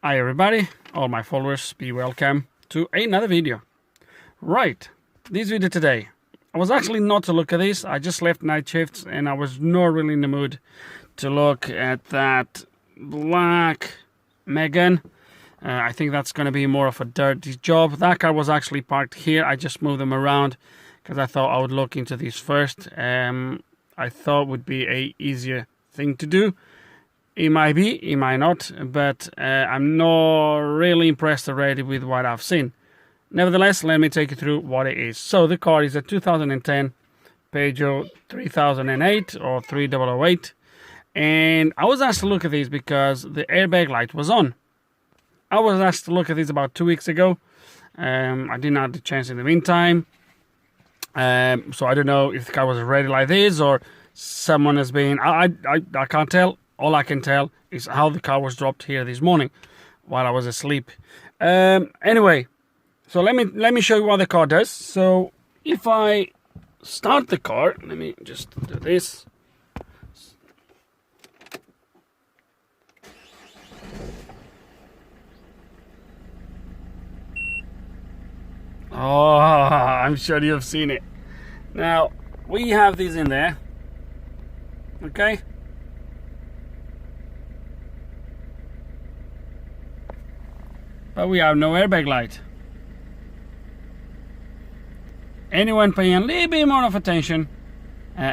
Hi everybody, all my followers, be welcome to another video. Right, this video today, I was actually not to look at this. I just left night shifts and I was not really in the mood to look at that black Megane. I think that's going to be more of a dirty job. That car was actually parked here. I just moved them around because I thought I would look into these first. I thought it would be a easier thing to do. It might be, it might not, but I'm not really impressed already with what I've seen. Nevertheless, let me take you through what it is. So the car is a 2010 Peugeot 3008 or 3008, and I was asked to look at this because the airbag light was on. I was asked to look at this about 2 weeks ago. I didn't have the chance in the meantime, so I don't know if the car was already like this or someone has been. I can't tell. All I can tell is how the car was dropped here this morning while I was asleep. Anyway, so let me show you what the car does. So if I start the car, let me just do this. Oh, I'm sure you've seen it. Now, we have these in there. Okay. But we have no airbag light. Anyone paying a little bit more of attention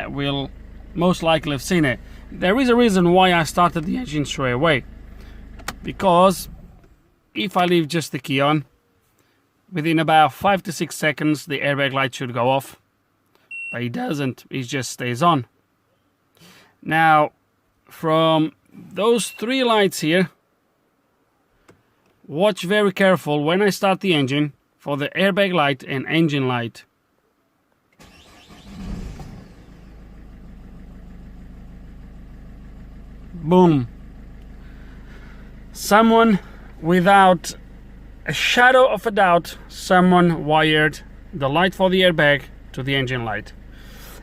will most likely have seen it. There is a reason why I started the engine straight away. Because if I leave just the key on, within about 5 to 6 seconds the airbag light should go off. But it doesn't, it just stays on. Now, from those 3 lights here, watch very careful when I start the engine for the airbag light and engine light. Boom. Someone, without a shadow of a doubt, someone wired the light for the airbag to the engine light.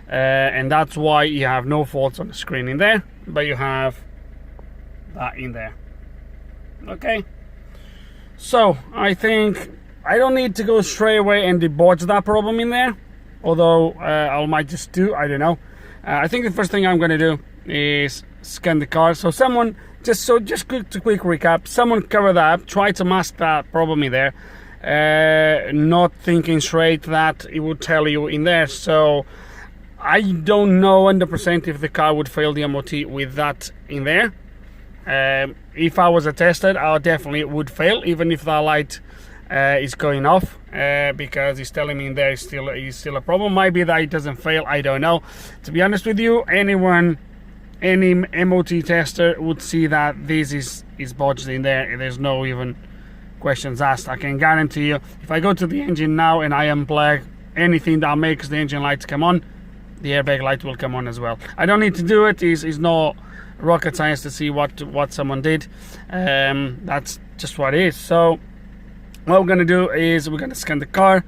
And that's why you have no faults on the screen in there, but you have that in there. Okay. So, I think I don't need to go straight away and debodge that problem in there. Although, I might just do, I don't know. I think the first thing I'm going to do is scan the car. So someone, just quick recap. Someone cover that up, try to mask that problem in there. Not thinking straight that it would tell you in there. So, I don't know 100% if the car would fail the MOT with that in there. If I was a tester, I definitely would fail, even if that light is going off, because it's telling me in there is still a problem. Might be that it doesn't fail, I don't know. To be honest with you, any MOT tester would see that this is bodged in there. There's no even questions asked. I can guarantee you, if I go to the engine now and I unplug anything that makes the engine lights come on, the airbag light will come on as well. I don't need to do it. It's not rocket science to see what someone did. That's just what it is. So what we're going to do is we're going to scan the car,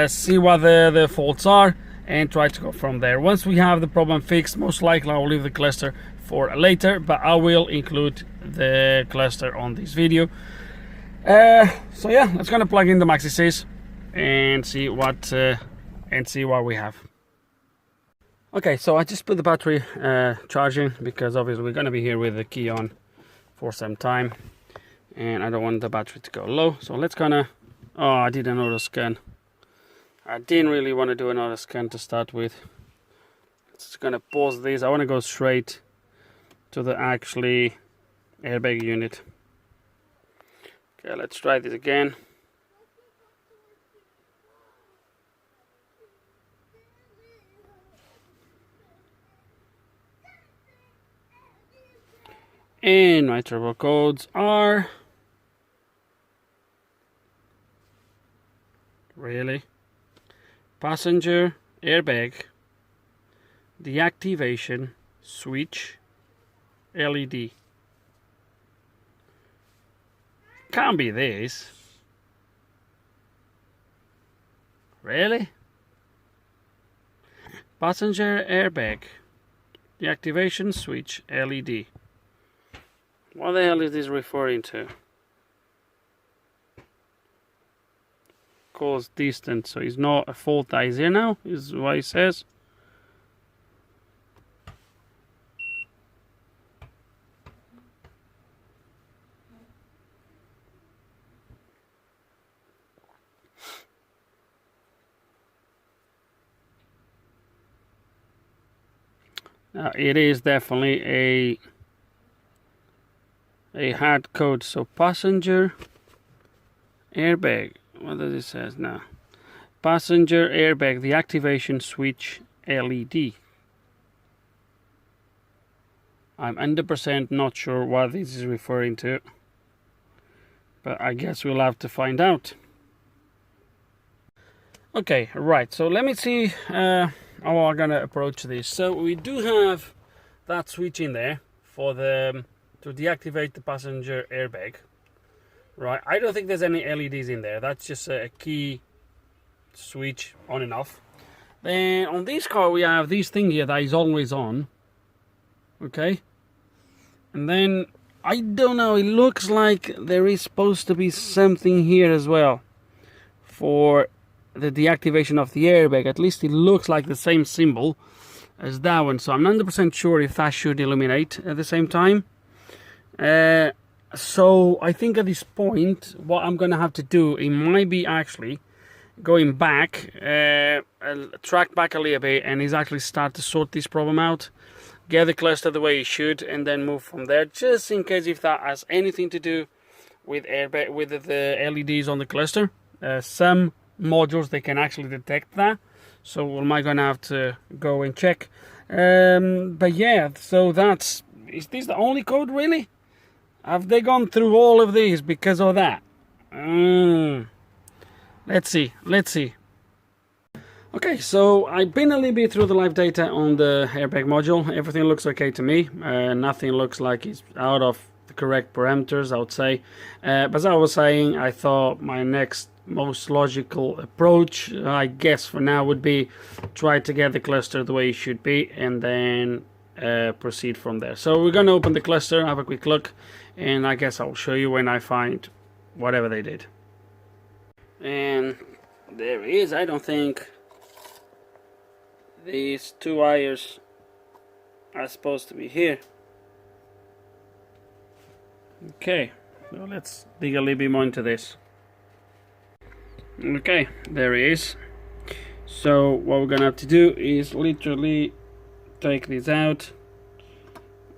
see what the faults are, and try to go from there. Once we have the problem fixed, most likely I will leave the cluster for later, but I will include the cluster on this video. So yeah, let's gonna plug in the maxi sys and see what we have. Okay, so I just put the battery charging because obviously we're going to be here with the key on for some time and I don't want the battery to go low. So let's gonna, oh, I did an auto scan. I didn't really want to do an auto scan to start with. Just gonna pause this. I want to go straight to the actually airbag unit. Okay, let's try this again. And my turbo codes are really passenger airbag deactivation switch LED. Can't be this. Really? Passenger airbag deactivation switch LED. What the hell is this referring to? equals distance, so it's not a fault that is here now, is what it says. Now it is definitely a hard code. So passenger airbag, what does it say now? Passenger airbag, the activation switch LED. I'm 100% not sure what this is referring to, but I guess we'll have to find out. Okay, right, so let me see how I'm gonna approach this. So we do have that switch in there for the to deactivate the passenger airbag, right? I don't think there's any LEDs in there. That's just a key switch on and off. Then on this car we have this thing here that is always on, okay? And then I don't know, it looks like there is supposed to be something here as well for the deactivation of the airbag. At least it looks like the same symbol as that one, so I'm 100% sure if that should illuminate at the same time. So I think at this point what I'm gonna have to do, it might be actually going back, track back a little bit, and is actually start to sort this problem out, get the cluster the way it should, and then move from there, just in case if that has anything to do with airbag, with the LEDs on the cluster. Some modules they can actually detect that, so we might gonna have to go and check. But yeah, so is this the only code really? Have they gone through all of these because of that? Let's see. Okay, so I've been a little bit through the live data on the airbag module. Everything looks okay to me. Nothing looks like it's out of the correct parameters, I would say. But as I was saying, I thought my next most logical approach, I guess for now, would be try to get the cluster the way it should be, and then proceed from there. So we're going to open the cluster, have a quick look, and I guess I'll show you when I find whatever they did. And there it is. I don't think these two wires are supposed to be here. Okay, so let's dig a little bit more into this. Okay, there it is. So what we're gonna have to do is literally take this out.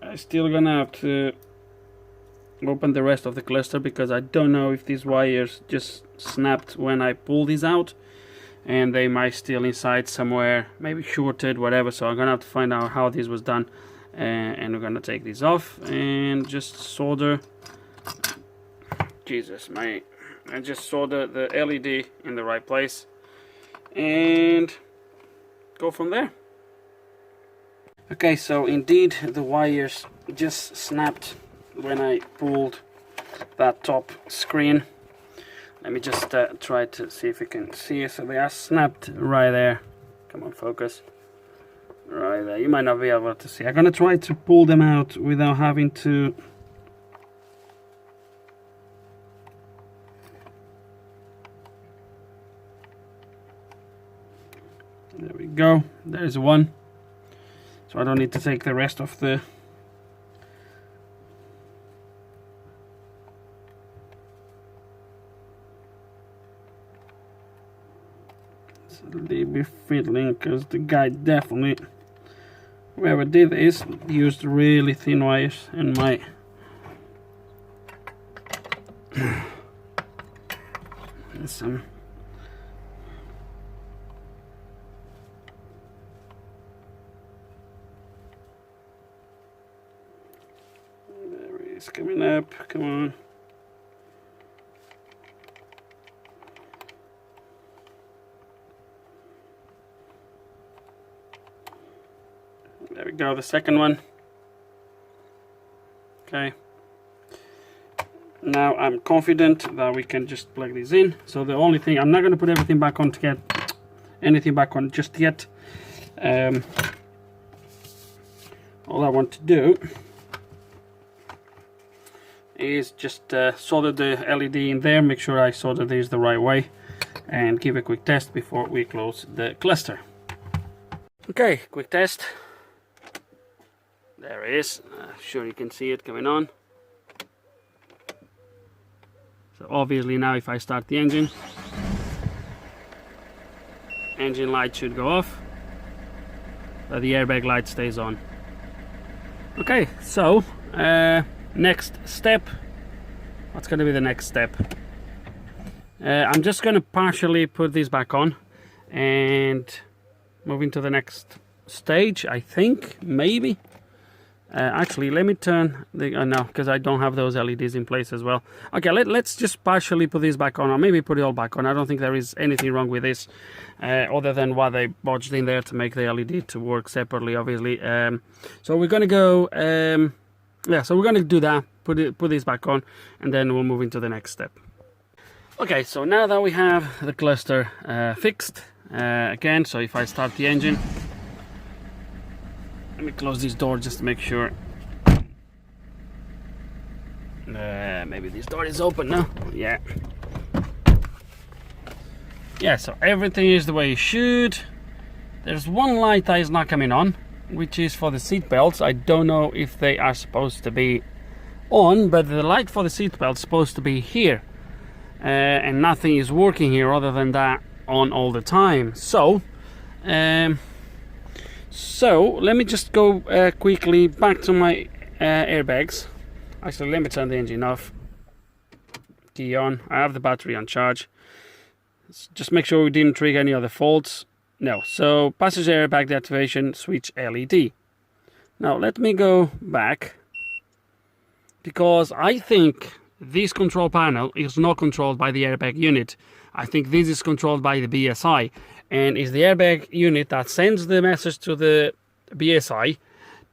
I'm still gonna have to open the rest of the cluster because I don't know if these wires just snapped when I pull these out, and they might still inside somewhere, maybe shorted, whatever. So I'm gonna have to find out how this was done, and we're gonna take these off and just solder. Jesus, mate. And just solder the LED in the right place and go from there. Okay, so indeed the wires just snapped when I pulled that top screen. Let me just try to see if you can see it. So they are snapped right there. Come on, focus. Right there. You might not be able to see. I'm gonna try to pull them out without having to there we go, there's one, so I don't need to take the rest of the it's a little bit fiddling because the guy definitely, whoever did this, used really thin wires, and my there's some it's coming up, come on. There we go, the second one. Okay. Now I'm confident that we can just plug these in. So the only thing, I'm not going to put everything back on to get anything back on just yet. All I want to do is just solder the LED in there, make sure I solder these the right way, and give a quick test before we close the cluster. Okay, quick test. There it is. Sure you can see it coming on. So obviously now if I start the engine light should go off, but the airbag light stays on. Okay, so next step. What's going to be the next step? I'm just going to partially put this back on and move into the next stage, I think, maybe. Actually, let me turn the... no, because I don't have those LEDs in place as well. Okay, let's just partially put this back on, or maybe put it all back on. I don't think there is anything wrong with this, other than what they bodged in there to make the LED to work separately, obviously. So we're going to go... yeah, so we're going to do that, put this back on, and then we'll move into the next step. Okay, so now that we have the cluster fixed, again, so if I start the engine... Let me close this door just to make sure. Maybe this door is open now. Yeah. Yeah, so everything is the way it should. There's one light that is not coming on, which is for the seat belts. I don't know if they are supposed to be on, but the light for the seat belt is supposed to be here. And nothing is working here other than that on all the time. So let me just go quickly back to my airbags. Actually, let me turn the engine off. Key on. I have the battery on charge. Let's just make sure we didn't trigger any other faults. No. So passenger airbag deactivation, switch LED. Now let me go back, because I think this control panel is not controlled by the airbag unit. I think this is controlled by the BSI, and is the airbag unit that sends the message to the BSI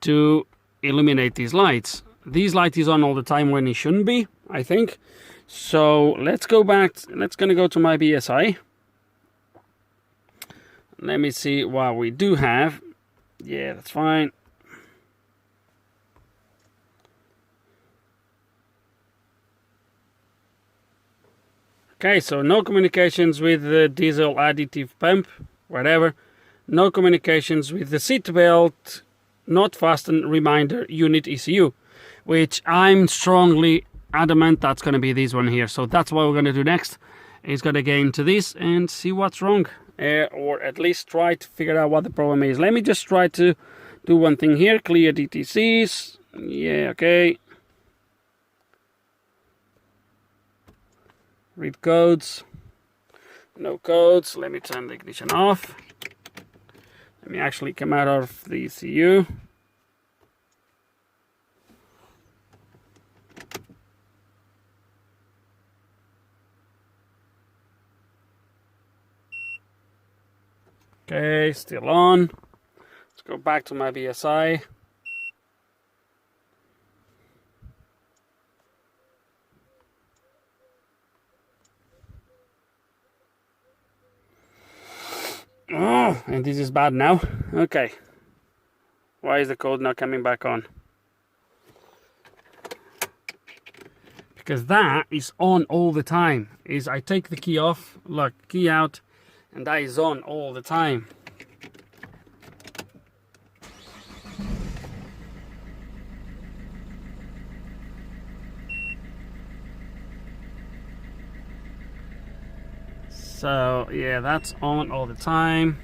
to illuminate these lights. This light is on all the time when it shouldn't be, I think. So let's go back. Let's gonna go to my BSI. Let me see what we do have. Yeah, that's fine. Okay, so no communications with the diesel additive pump, whatever. No communications with the seat belt, not fasten reminder unit ECU, which I'm strongly adamant that's going to be this one here. So that's what we're going to do next. Is going to get into this and see what's wrong, or at least try to figure out what the problem is. Let me just try to do one thing here. Clear DTCs. Yeah, okay. Read codes. No codes. Let me turn the ignition off. Let me actually come out of the ECU. Okay, still on. Let's go back to my BSI. Oh, and this is bad now. Okay. Why is the code not coming back on? Because that is on all the time. I take the key off, look, key out, and that is on all the time. So yeah, that's on all the time.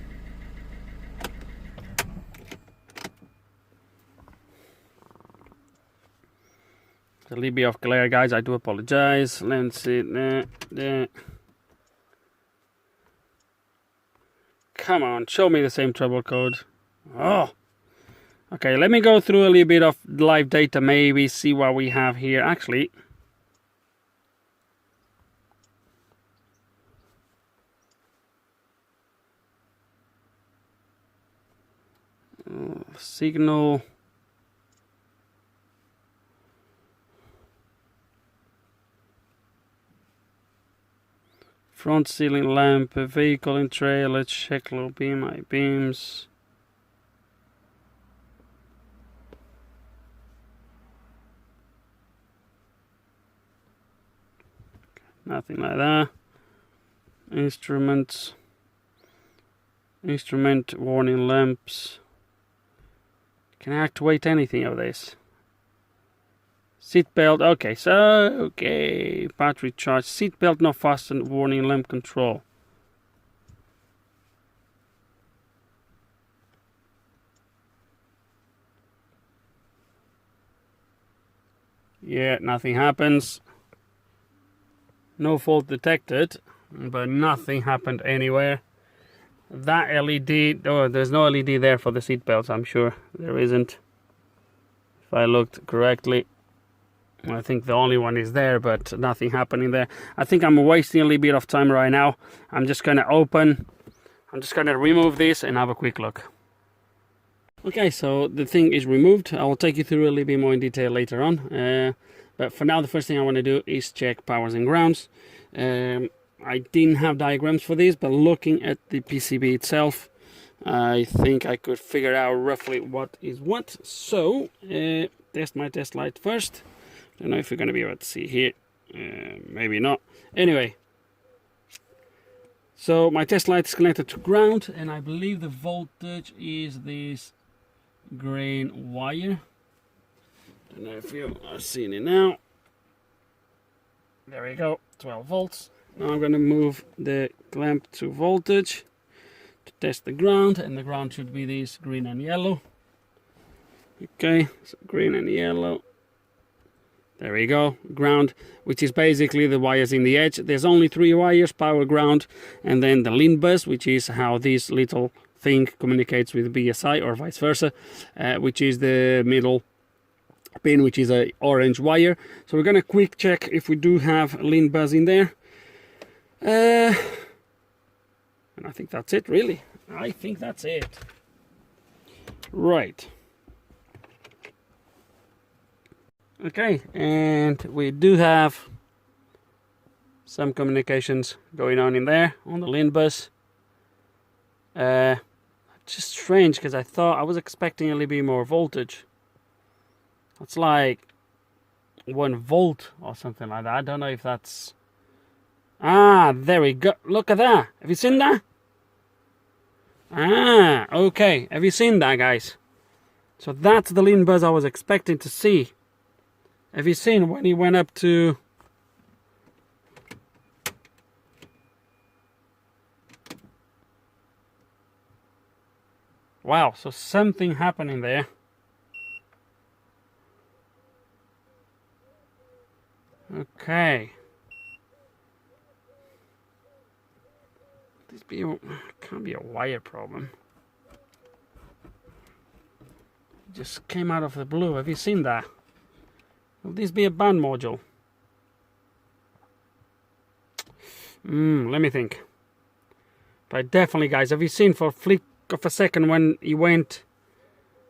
A little bit of glare, guys. I do apologize. Let's see. Come on, show me the same trouble code. Oh. Okay, let me go through a little bit of live data, maybe see what we have here. Actually, signal. Front ceiling lamp, a vehicle in trailer, check low beam, high beams. Nothing like that. instruments, instrument warning lamps. Can I activate anything of this? Seat belt, okay, battery charge, seat belt not fastened, warning lamp control. Yeah, nothing happens. No fault detected, but nothing happened anywhere. That LED, oh, there's no LED there for the seat belts, I'm sure. There isn't. If I looked correctly. I think the only one is there, but nothing happening there. I think I'm wasting a little bit of time right now. I'm just gonna remove this and have a quick look. Okay, so the thing is removed. I will take you through a little bit more in detail later on. But for now, the first thing I want to do is check powers and grounds. I didn't have diagrams for this, but looking at the PCB itself, I think I could figure out roughly what is what. So, test my test light first. Don't know if you're going to be able to see here. Maybe not. Anyway, so my test light is connected to ground, and I believe the voltage is this green wire. Don't know if you are seeing it now. There we go, 12 volts. Now I'm going to move the clamp to voltage to test the ground, and the ground should be this green and yellow. Okay, so green and yellow. There we go, ground, which is basically the wires in the edge. There's only 3 wires, power, ground, and then the LIN bus, which is how this little thing communicates with BSI or vice versa, which is the middle pin, which is a orange wire. So we're gonna quick check if we do have LIN bus in there. And I think that's it, really. I think that's it. Right. Okay, and we do have some communications going on in there on the LIN bus. Just strange, because I was expecting a little bit more voltage. It's like 1 volt or something like that. I don't know if that's... Ah, there we go. Look at that. Have you seen that? Ah, okay. Have you seen that, guys? So that's the LIN bus I was expecting to see. Have you seen when he went up to... Wow, so something happening there. Okay. This can't be a wire problem. It just came out of the blue. Have you seen that? Will this be a band module? Let me think. But definitely, guys, have you seen for a flick of a second when he went?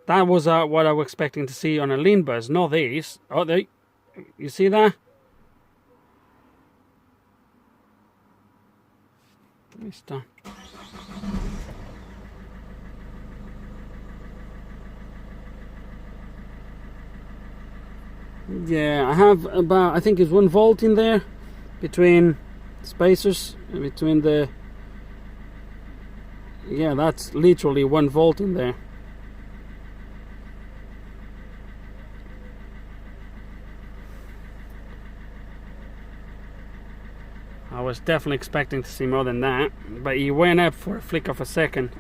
That was what I was expecting to see on a LIN bus, not these. Oh, you see that? Let me stop. Yeah, I have about, I think it's 1 volt in there between spacers, between the... Yeah, that's literally 1 volt in there. I was definitely expecting to see more than that, but he went up for a flick of a second.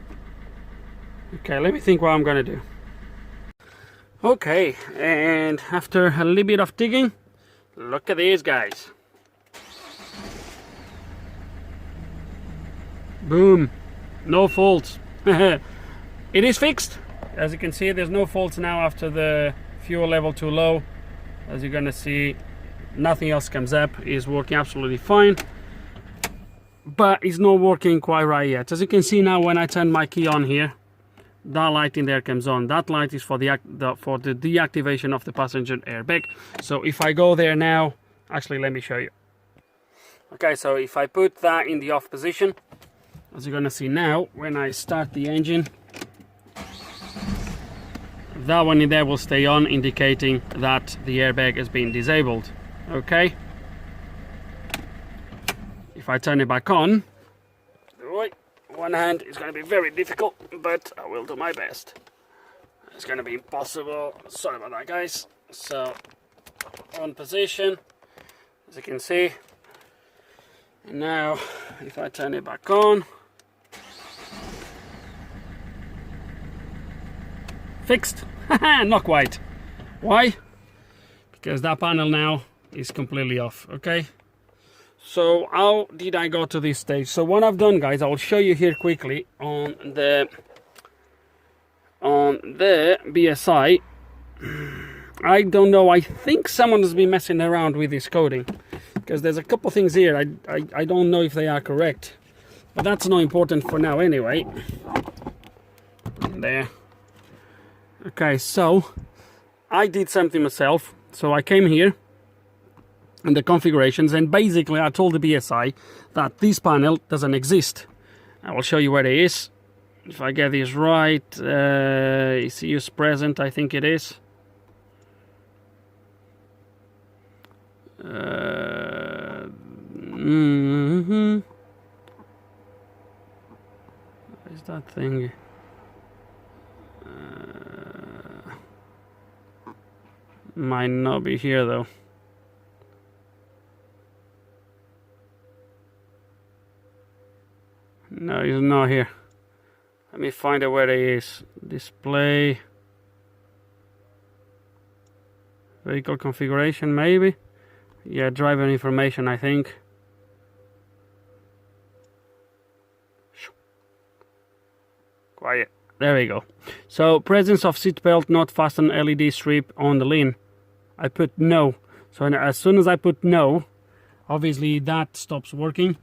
Okay, let me think what I'm gonna do. Okay, and after a little bit of digging, look at these guys. Boom, no faults. It is fixed. As you can see, there's no faults now after the fuel level too low. As you're gonna see, nothing else comes up. It's working absolutely fine, but it's not working quite right yet. As you can see now, when I turn my key on here, that light in there comes on. That light is for the deactivation of the passenger airbag. So if I go there now, actually let me show you. Okay, so if I put that in the off position, as you're gonna see now, when I start the engine, that one in there will stay on, indicating that the airbag has been disabled. Okay, if I turn it back on, one hand is going to be very difficult, but I will do my best. It's going to be impossible. Sorry about that, guys. So, on position, as you can see. And now, if I turn it back on, fixed. Not quite. Why? Because that panel now is completely off. Okay. So how did I go to this stage? So what I've done, guys, I'll show you here quickly on the BSI. I don't know, I think someone has been messing around with this coding, because there's a couple things here I don't know if they are correct, but that's not important for now anyway. There. Okay, so I did something myself. So I came here in the configurations, and basically I told the BSI that this panel doesn't exist. I will show you where it is. If I get this right, ECU's present, I think it is. Where's that thing? Might not be here though. No, he's not here. Let me find out where he is. Display. Vehicle configuration, maybe? Yeah, driver information, I think. Quiet. There we go. So, presence of seatbelt not fastened LED strip on the lean. I put no. So, as soon as I put no, obviously that stops working.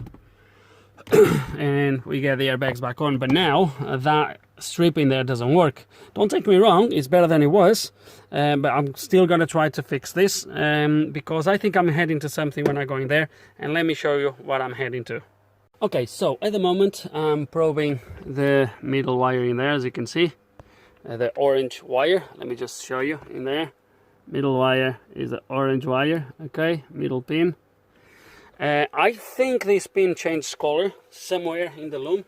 And we get the airbags back on. But now, that strip in there doesn't work. Don't take me wrong, it's better than it was. But I'm still going to try to fix this. Because I think I'm heading to something when I go in there. And let me show you what I'm heading to. Okay, so at the moment I'm probing the middle wire in there, as you can see. The orange wire. Let me just show you in there. Middle wire is the orange wire. Okay, middle pin. I think this pin changed color somewhere in the loom,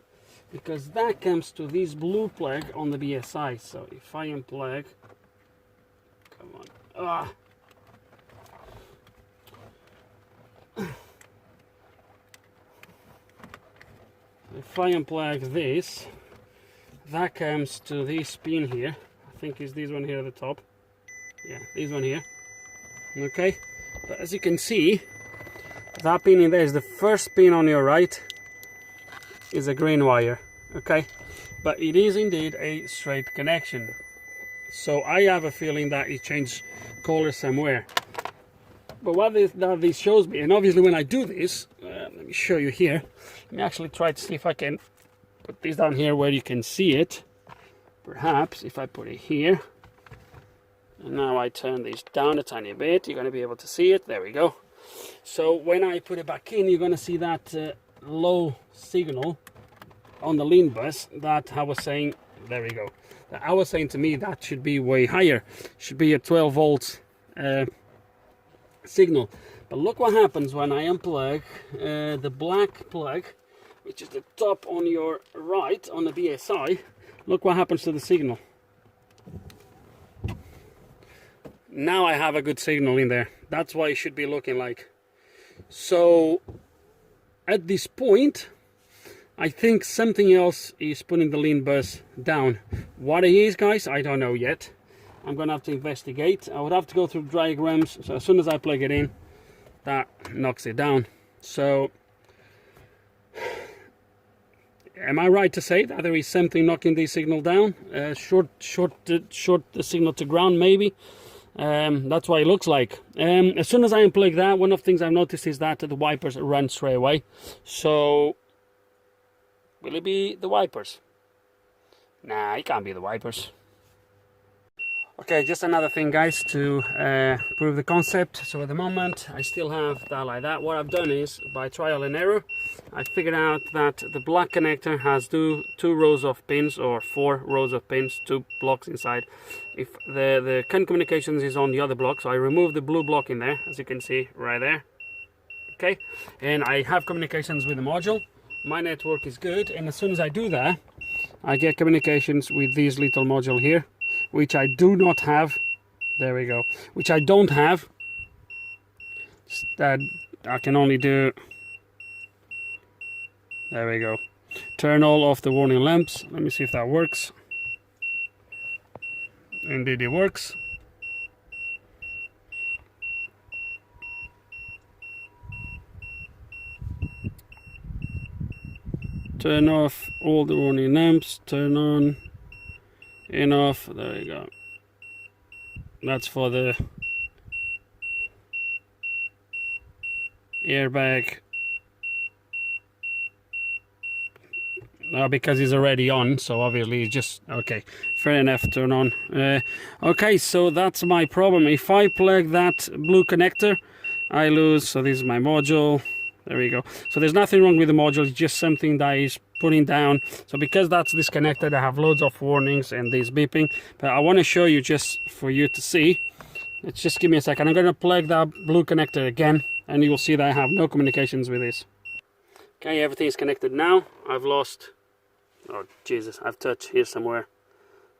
because that comes to this blue plug on the BSI. So if I unplug, come on, if I unplug this, that comes to this pin here. I think it's this one here at the top. Yeah, this one here. Okay, but as you can see, that pin in there is the first pin on your right, is a green wire. Okay, but it is indeed a straight connection. So I have a feeling that it changed color somewhere. But what this shows me, and obviously when I do this, let me show you here. Let me actually try to see if I can put this down here where you can see it. Perhaps if I put it here, and now I turn this down a tiny bit, you're going to be able to see it. There we go. So when I put it back in, you're going to see that low signal on the lean bus that I was saying. There we go. That I was saying to me that should be way higher. Should be a 12 volts signal. But look what happens when I unplug the black plug, which is the top on your right on the BSI. Look what happens to the signal. Now I have a good signal in there. That's what it should be looking like. So at this point, I think something else is putting the lean bus down. What it is, guys, I don't know yet. I'm gonna have to investigate. I would have to go through diagrams. So as soon as I plug it in, that knocks it down. So am I right to say that there is something knocking the signal down? Short the signal to ground, maybe. That's what it looks like. As soon as I unplug that, one of the things I've noticed is that the wipers run straight away. So will it be the wipers? Nah, it can't be the wipers. Okay, just another thing, guys, to prove the concept. So at the moment I still have that like that. What I've done is, by trial and error, I figured out that the black connector has two rows of pins, or 4 rows of pins, 2 blocks inside. If the CAN communications is on the other block, so I removed the blue block in there, as you can see right there. Okay, and I have communications with the module. my network is good, and as soon as I do that, I get communications with this little module here, which I do not have. There we go. Which I don't have. That I can only do. There we go. Turn all off the warning lamps. Let me see if that works. Indeed it works. Turn off all the warning lamps. Turn on and off. There you go. That's for the airbag. Because it's already on, so obviously it's just okay. Fair enough. Turn on. Okay, so that's my problem. If I plug that blue connector, I lose. So this is my module. There we go. So there's nothing wrong with the module. It's just something that is putting down. So because that's disconnected, I have loads of warnings and this beeping. But I want to show you just for you to see. Let's just give me a second. I'm going to plug that blue connector again, and you will see that I have no communications with this. Okay, everything is connected now. I've lost. Oh Jesus! I've touched here somewhere.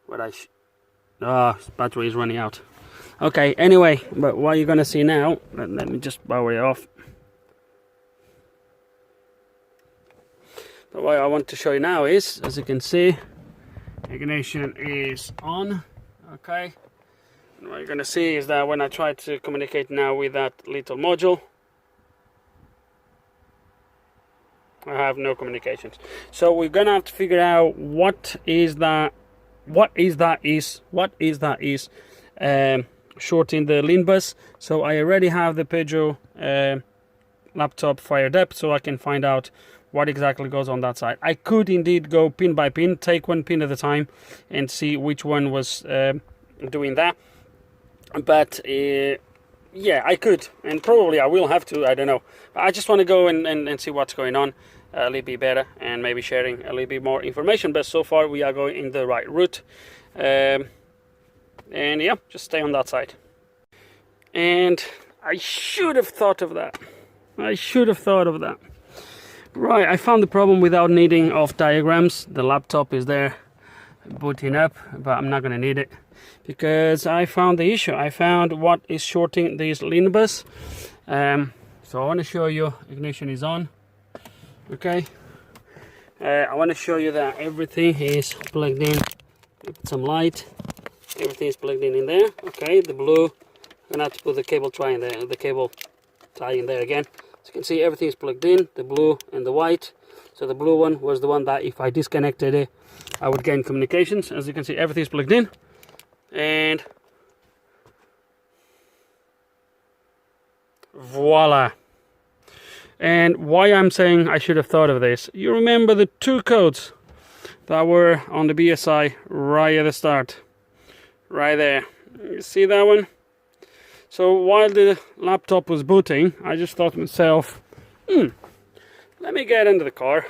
What battery is running out. Okay. Anyway, but what you're going to see now. Let me just power it off. But what I want to show you now is, as you can see, ignition is on. Okay. And what you're going to see is that when I try to communicate now with that little module, I have no communications. So we're gonna have to figure out what is that shorting the LIN bus. So I already have the Peugeot laptop fired up, so I can find out what exactly goes on that side. I could indeed go pin by pin, take one pin at a time, and see which one was doing that. But yeah, I could, and probably I will have to, I don't know. I just want to go and see what's going on a little bit better, and maybe sharing a little bit more information. But so far we are going in the right route. And yeah, just stay on that side. And I should have thought of that. Right, I found the problem without needing of diagrams. The laptop is there booting up, but I'm not going to need it. Because I found the issue. I found what is shorting this LIN bus. So I want to show you ignition is on. Okay. I want to show you that everything is plugged in with some light. Everything is plugged in there. Okay, the blue. I'm gonna have to put the cable tie in there. The cable tie in there again. So you can see everything is plugged in. The blue and the white. So the blue one was the one that if I disconnected it, I would gain communications. As you can see, everything is plugged in. And voila. And why I'm saying I should have thought of this, you remember the two codes that were on the BSI right at the start, right there. You see that one? So while the laptop was booting, I just thought to myself, let me get into the car,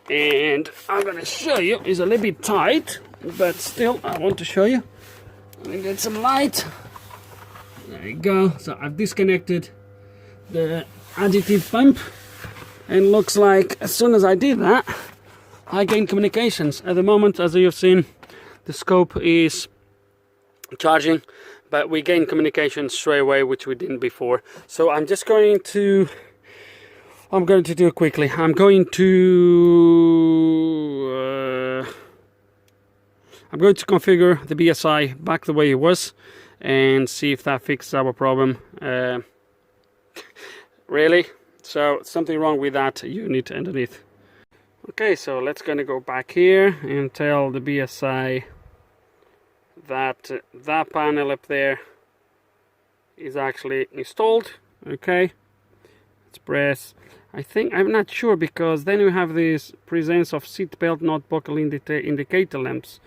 and I'm gonna show you. It's a little bit tight, but still I want to show you. Let me get some light. There you go. So I've disconnected the additive pump, and looks like as soon as I did that, I gained communications. At the moment, as you've seen, the scope is charging, but we gained communications straight away, which we didn't before. So I'm just going to do it quickly. I'm going to configure the BSI back the way it was and see if that fixes our problem. Really? So something wrong with that unit underneath. Okay, so let's gonna go back here and tell the BSI that that panel up there is actually installed. Okay, let's press. I think, I'm not sure, because then you have this presence of seat belt not buckle indicator lamps,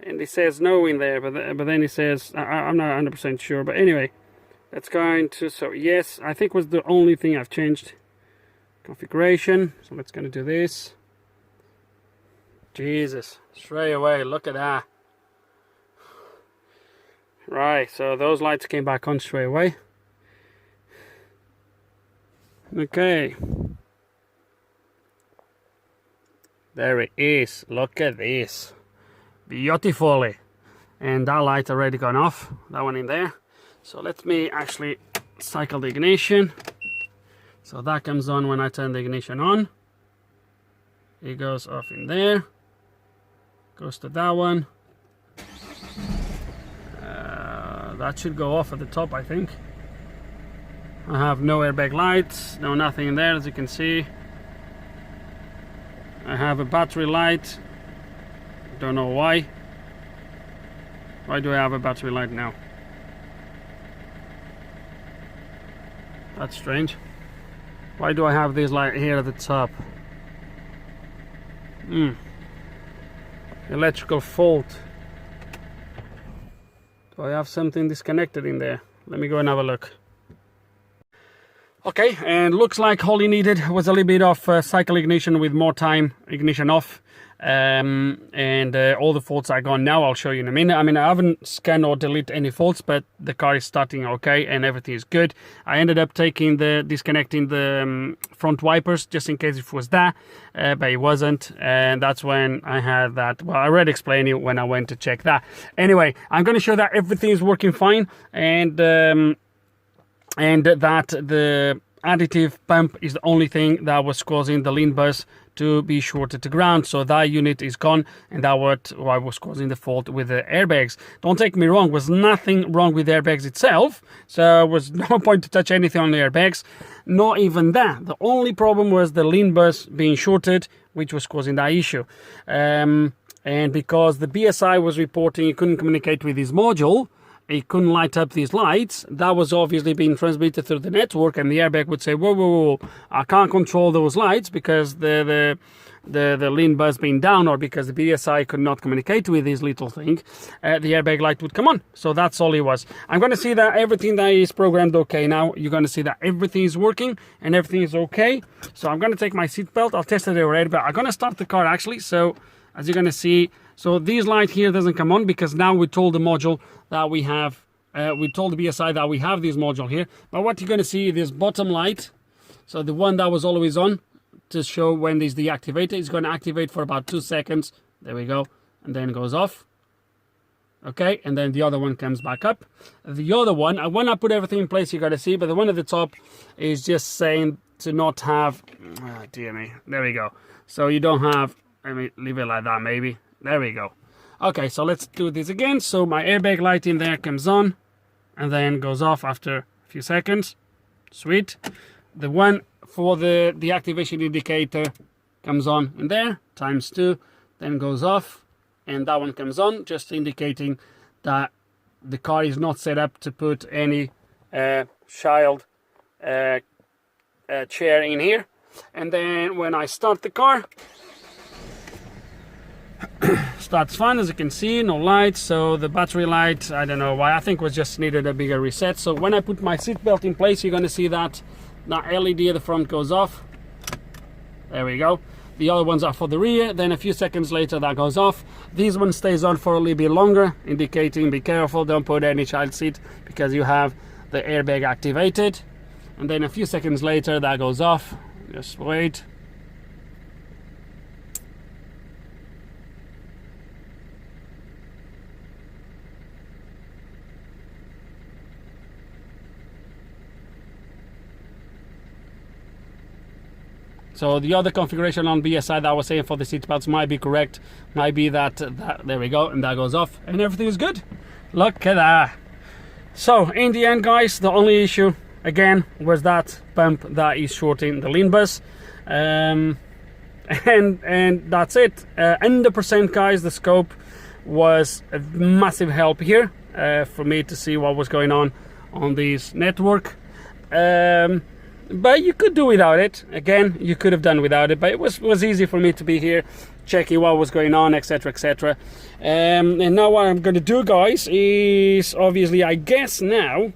and it says no in there, but then it says, I'm not 100% sure. But anyway, let's go into, so yes, I think was the only thing I've changed. Configuration. So let's gonna do this. Jesus, straight away, look at that. Right, so those lights came back on straight away. Okay. There it is. Look at this. Beautifully. And that light already gone off. That one in there. So let me actually cycle the ignition. So that comes on when I turn the ignition on. It goes off in there. Goes to that one. That should go off at the top, I think. I have no airbag lights, no nothing in there, as you can see. I have a battery light. Don't know why. Why do I have a battery light now? That's strange. Why do I have this light here at the top? Electrical fault. Do I have something disconnected in there? Let me go and have a look. Okay, and looks like all you needed was a little bit of cycle ignition with more time, ignition off. And all the faults are gone now. I'll show you in a minute. I mean, I haven't scanned or deleted any faults, but the car is starting okay and everything is good. I ended up disconnecting the front wipers just in case it was that, but it wasn't, and that's when I had that. Well, I already explained it when I went to check that. Anyway, I'm going to show that everything is working fine, and that the additive pump is the only thing that was causing the lean bus to be shorted to ground. So that unit is gone, and that what was causing the fault with the airbags. Don't take me wrong, was nothing wrong with the airbags itself, so there was no point to touch anything on the airbags, not even that. The only problem was the lean bus being shorted, which was causing that issue. And because the BSI was reporting it couldn't communicate with his module, it couldn't light up these lights, that was obviously being transmitted through the network, and the airbag would say, whoa, I can't control those lights because the lean bus being down, or because the BSI could not communicate with this little thing. The airbag light would come on. So that's all it was. I'm going to see that everything that is programmed okay now. You're going to see that everything is working and everything is okay. So I'm going to take my seat belt. I'll test it already, but I'm going to start the car actually. So as you're going to see, so this light here doesn't come on because now we told the module that we have, we told the BSI that we have this module here. But what you're going to see, this bottom light, so the one that was always on to show when it's deactivated, is going to activate for about 2 seconds. There we go. And then it goes off. Okay, and then the other one comes back up. The other one, when I put everything in place, you're going to see, but the one at the top is just saying to not have, oh, dear me, there we go. So you don't have, let me leave it like that maybe. There we go. Okay, so let's do this again. So my airbag light in there comes on and then goes off after a few seconds. Sweet. The one for the deactivation indicator comes on in there, ×2, then goes off, and that one comes on, just indicating that the car is not set up to put any child chair in here. And then when I start the car, starts fine, as you can see, no lights. So the battery light, I don't know why, I think was just needed a bigger reset. So when I put my seat belt in place, you're going to see that LED at the front goes off. There we go. The other ones are for the rear, then a few seconds later that goes off. This one stays on for a little bit longer, indicating be careful, don't put any child seat because you have the airbag activated. And then a few seconds later that goes off. Just wait. So the other configuration on BSI that I was saying for the seat belts might be correct. Might be that there we go, and that goes off, and everything is good. Look at that. So in the end, guys, the only issue again was that pump that is shorting the lean bus, and that's it. 100%, guys. The scope was a massive help here for me to see what was going on this network. But you could do without it. Again, you could have done without it, but it was easy for me to be here checking what was going on, etc, etc. And now what I'm going to do, guys, is obviously, I guess now,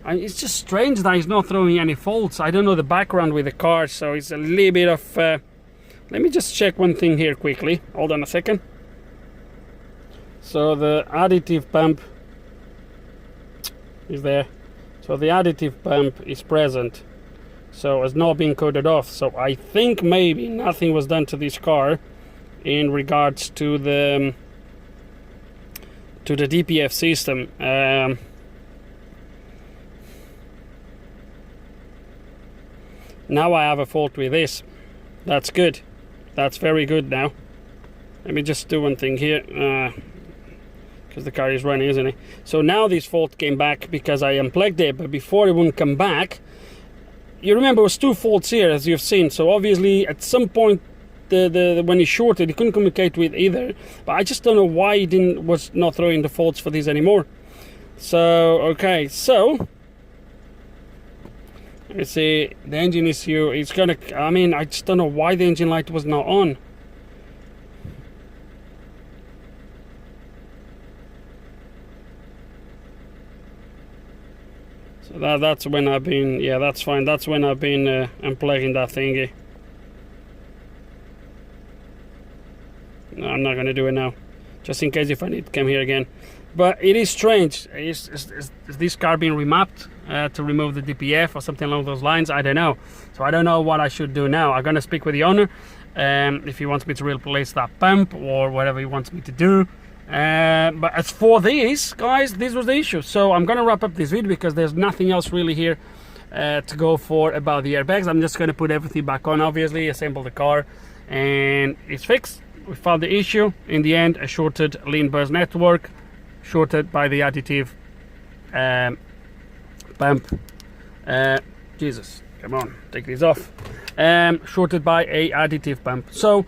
it's just strange that he's not throwing any faults. I don't know the background with the car, so it's a little bit of let me just check one thing here quickly. Hold on a second. So the additive pump is there. So the additive pump is present. so it's not being coated off. So I think maybe nothing was done to this car in regards to the DPF system. Now I have a fault with this. That's good. That's very good now. Let me just do one thing here, because the car is running, isn't it? So now this fault came back because I unplugged it, but before it wouldn't come back. You remember, it was 2 faults here, as you've seen. So obviously at some point when he shorted, he couldn't communicate with either. But I just don't know why he was not throwing the faults for these anymore. So okay, so let's see, the engine issue. It's gonna, I mean, I just don't know why the engine light was not on. So that's when I've been, yeah, that's fine. That's when I've been unplugging that thingy. No, I'm not gonna do it now, just in case if I need to come here again. But it is strange. Is this car being remapped to remove the DPF or something along those lines? I don't know. So I don't know what I should do now. I'm gonna speak with the owner if he wants me to replace that pump or whatever he wants me to do. But as for these guys, this was the issue. So I'm gonna wrap up this video because there's nothing else really here to go for about the airbags. I'm just gonna put everything back on, obviously, assemble the car, and it's fixed. We found the issue. In the end, a shorted lean burst network, shorted by the additive pump. Jesus, come on, take these off. Shorted by a additive pump. So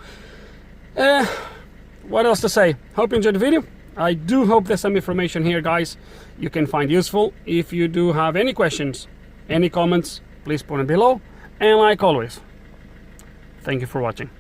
what else to say? Hope you enjoyed the video. I do hope there's some information here, guys, you can find useful. If you do have any questions, any comments, please put them below. And like always, thank you for watching.